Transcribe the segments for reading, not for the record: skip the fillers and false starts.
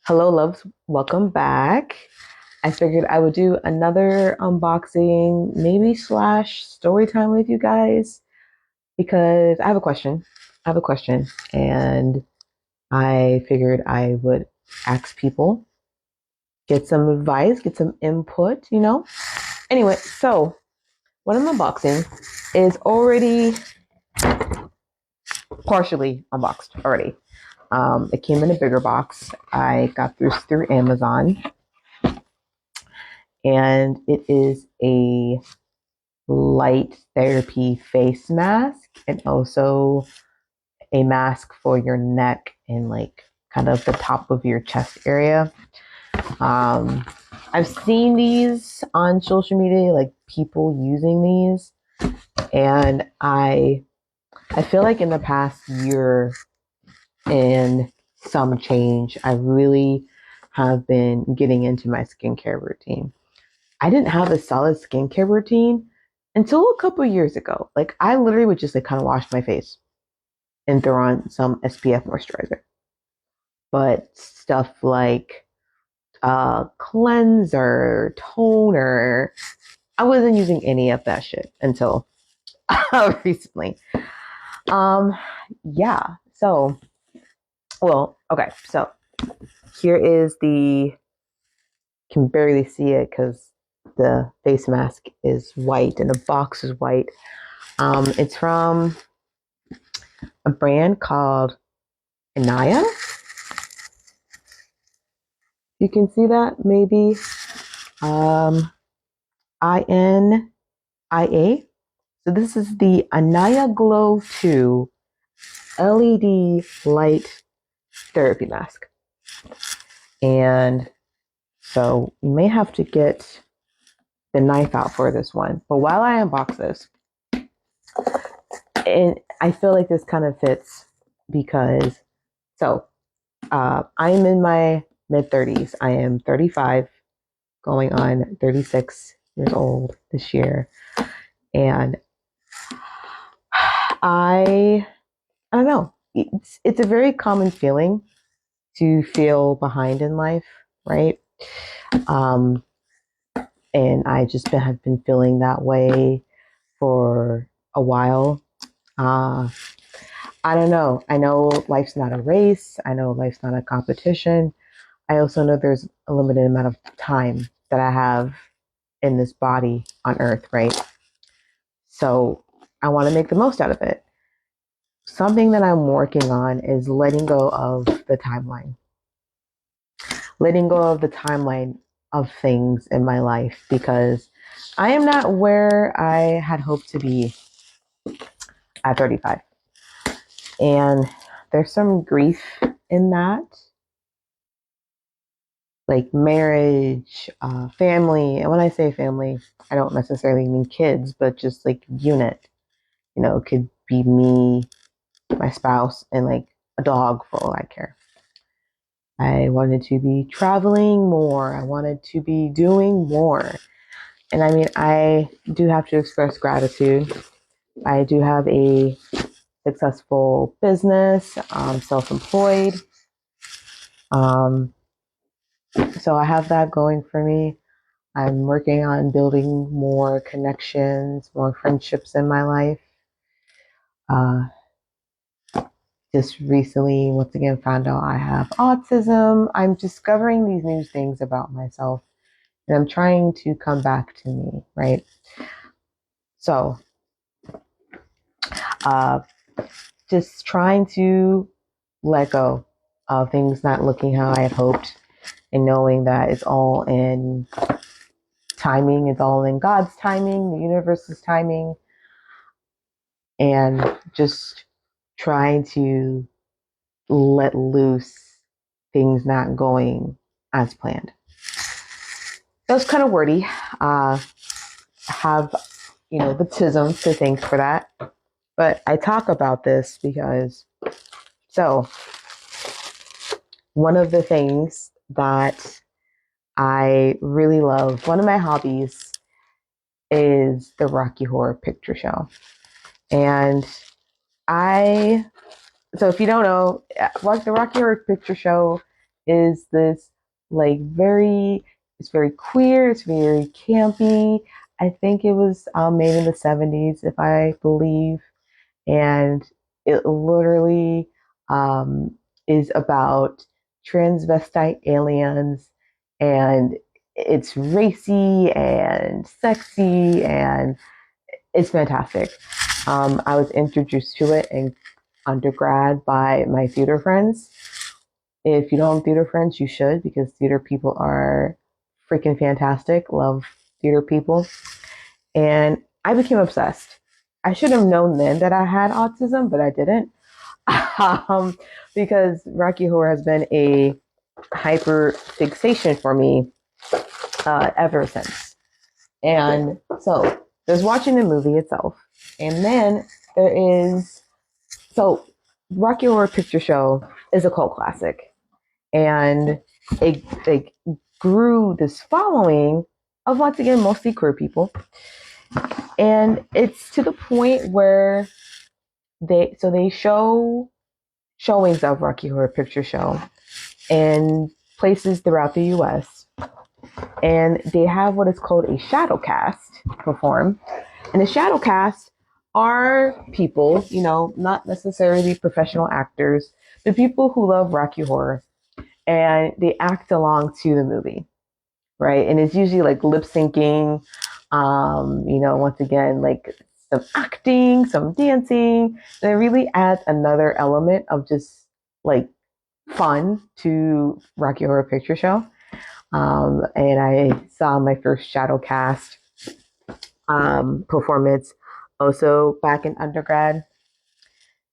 Hello, loves. Welcome back. I figured I would do another unboxing, maybe slash story time with you guys because I have a question. I have a question, and I figured I would ask people, get some advice, get some input. Anyway, so what I'm unboxing is already partially unboxed already. It came in a bigger box. I got this through Amazon, and it is a light therapy face mask and also a mask for your neck and like kind of the top of your chest area. Um, I've seen these on social media, like people using these, and I feel like in the past year and some change, I really have been getting into my skincare routine. I didn't have a solid skincare routine until a couple years ago. Like I literally would just like kind of wash my face and throw on some SPF moisturizer. But stuff like cleanser, toner, I wasn't using any of that shit until recently. Um yeah. So, okay. So, here is the can barely see it cuz the face mask is white and the box is white. It's from a brand called Anaya. You can see that maybe INIA. So this is the Anaya Glow 2 LED light therapy mask. And so you may have to get the knife out for this one. But while I unbox this, and I feel like this kind of fits because so I'm in my mid 30s. I am 35 going on 36 years old this year. And I I don't know. It's a very common feeling to feel behind in life, right? Um, and I just have been feeling that way for a while. Uh, I don't know. I know life's not a race. I know life's not a competition. I also know there's a limited amount of time that I have in this body on earth, right? So I want to make the most out of it. Something that I'm working on is letting go of the timeline of things in my life because I am not where I had hoped to be at 35. And there's some grief in that, like marriage, family. And when I say family, I don't necessarily mean kids, but just like unit. It could be me, my spouse, and like a dog for all I care. I wanted to be traveling more. I wanted to be doing more. And I mean, I do have to express gratitude. I do have a successful business, self employed. Um, so I have that going for me. I'm working on building more connections, more friendships in my life. Uh, just recently, once again, found out I have autism. I'm discovering these new things about myself and I'm trying to come back to me, right? So, uh, just trying to let go of things not looking how I had hoped and knowing that it's all in timing, it's all in God's timing, the universe's timing, and just trying to let loose things not going as planned. That was kind of wordy. Have, the tism to thank for that. But I talk about this because, so one of the things that I really love, one of my hobbies is the Rocky Horror Picture Show. And I, so if you don't know, the Rocky Horror Picture Show is this like very, it's very queer, it's very campy. I think it was made in the 70s, if I believe, and it literally um, is about transvestite aliens, and it's racy and sexy, and it's fantastic. I was introduced to it in undergrad by my theater friends. If you don't have theater friends, you should, because theater people are freaking fantastic. Love theater people. And I became obsessed. I should have known then that I had autism, but I didn't. um, because Rocky Horror has been a hyper fixation for me ever since. And so there's watching the movie itself, and then there is so Rocky Horror Picture Show is a cult classic, and it grew this following of, once again, mostly queer people, and it's to the point where they show showings of Rocky Horror Picture Show in places throughout the U.S. And they have what is called a shadow cast perform. And the shadow cast are people, not necessarily professional actors, but people who love Rocky Horror, and they act along to the movie, right? And it's usually like lip syncing, once again, like some acting, some dancing. And it really adds another element of just like fun to Rocky Horror Picture Show. And I saw my first shadow cast performance also back in undergrad,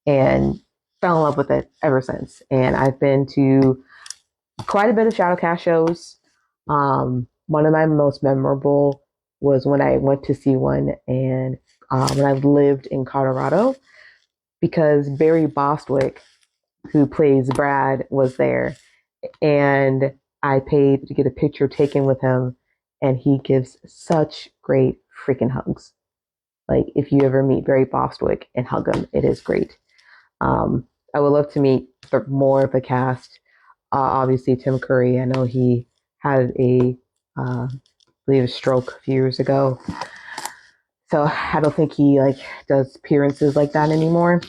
and fell in love with it ever since. And I've been to quite a bit of shadowcast shows. One of my most memorable was when I went to see one, and when I lived in Colorado, because Barry Bostwick, who plays Brad, was there, and I paid to get a picture taken with him, and he gives such great freaking hugs. Like, if you ever meet Barry Bostwick and hug him, it is great. I would love to meet more of the cast. Obviously, Tim Curry. I know he had I believe, a stroke a few years ago, so I don't think he does appearances like that anymore.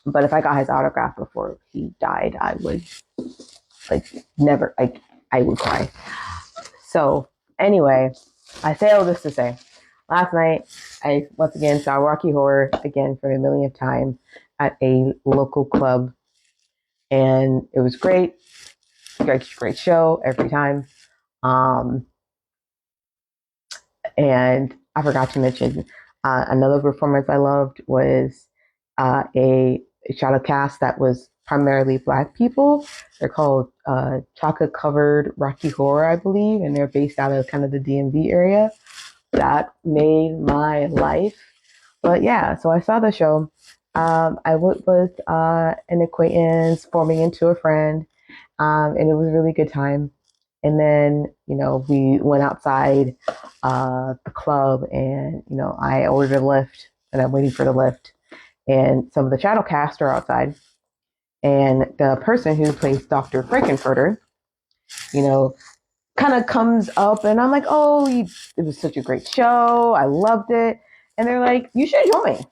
But if I got his autograph before he died, I would never I would cry. So anyway, I say all this to say, last night I once again saw Rocky Horror again for the millionth time at a local club, and it was great. Great show every time. Um, and I forgot to mention another performance I loved was a shadow cast that was primarily Black people. They're called Chocolate Covered Rocky Horror, I believe, and they're based out of kind of the DMV area. That made my life. But yeah, so I saw the show. I went with an acquaintance forming into a friend, and it was a really good time. And then, we went outside the club, and, I ordered a lift, and I'm waiting for the lift. And some of the shadow cast are outside. And the person who plays Dr. Frankenfurter, you know, kind of comes up, and I'm like, oh, it was such a great show. I loved it. And they're like, you should join.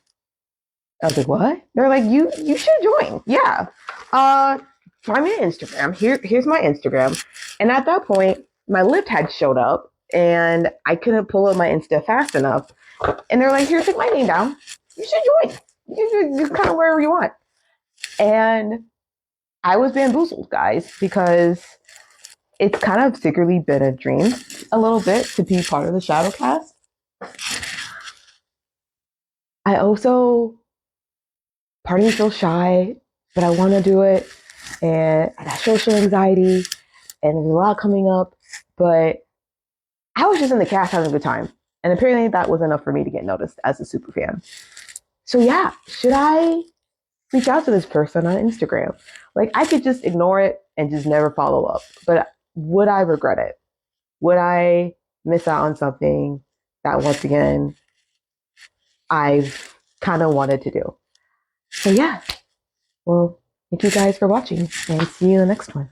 I was like, what? They're like, you should join. Yeah. Find me on Instagram. Here's my Instagram. And at that point, my lift had showed up, and I couldn't pull up my Insta fast enough. And they're like, here, take my name down. You should join. You kind of wherever you want. And I was bamboozled, guys, because it's kind of secretly been a dream a little bit to be part of the Shadowcast. I also, part of me feels shy, but I want to do it. And I got social anxiety, and there's a lot coming up. But I was just in the cast having a good time. And apparently that was enough for me to get noticed as a super fan. So yeah, should I reach out to this person on Instagram? Like, I could just ignore it and just never follow up. But would I regret it? Would I miss out on something that, once again, I've kind of wanted to do? So yeah, well, thank you guys for watching, and see you in the next one.